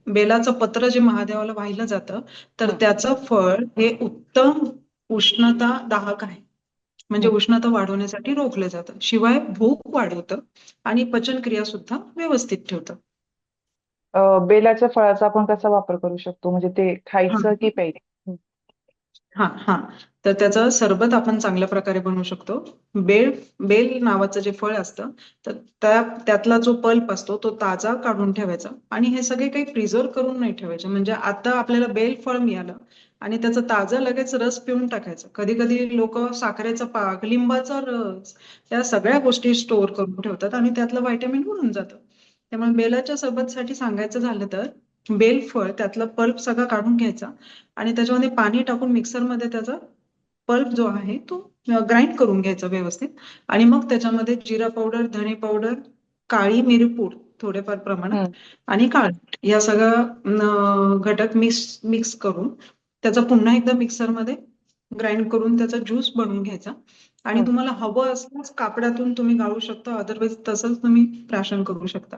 बेलाचं पत्र जे महादेवाला वाहिलं जातं, तर हं, त्याचं फळ हे उत्तम उष्णता दाहक आहे. म्हणजे हं. उष्णता वाढवण्यासाठी रोखलं जातं. शिवाय भूक वाढवतं आणि पचनक्रिया सुद्धा व्यवस्थित ठेवतं. बेलाच्या फळाचा आपण कसा वापर करू शकतो? म्हणजे ते हा खायचं की प्यायचं? हं, हा हा तर त्याचं सरबत आपण चांगल्या प्रकारे बनवू शकतो. बेल बेल नावाचं जे फळ असतं, तर त्यातला जो पल्प असतो तो ताजा काढून ठेवायचा आणि हे सगळे काही प्रिझर्व करून नाही ठेवायचे. म्हणजे आता आपल्याला बेल फळ मिळालं आणि त्याचं ताजं लगेच रस पिऊन टाकायचं. कधी कधी लोक साखरेचा पाक, लिंबाचा रस, त्या सगळ्या गोष्टी स्टोअर करून ठेवतात आणि त्यातलं व्हायटॅमिन उडून जातं. त्यामुळे बेलाच्या सरबतसाठी सांगायचं झालं तर बेल फळ त्यातलं पल्प सगळं काढून घ्यायचा आणि त्याच्यामध्ये पाणी टाकून मिक्सरमध्ये त्याचा पल्प जो आहे तो ग्राइंड करून घ्यायचा व्यवस्थित. आणि मग त्याच्यामध्ये जिरा पावडर, धणे पावडर, काळी मिरीपूड थोडेफार प्रमाणात हं, आणि काळं मीठ या सगळं घटक मिक्स मिक्स करून त्याचा पुन्हा एकदा मिक्सरमध्ये ग्राइंड करून त्याचा ज्यूस बनवून घ्यायचा. आणि हं. तुम्हाला हवं असल्यास कापडातून तुम्ही गाळू शकता, अदरवाईज तसंच तुम्ही प्राशन करू शकता.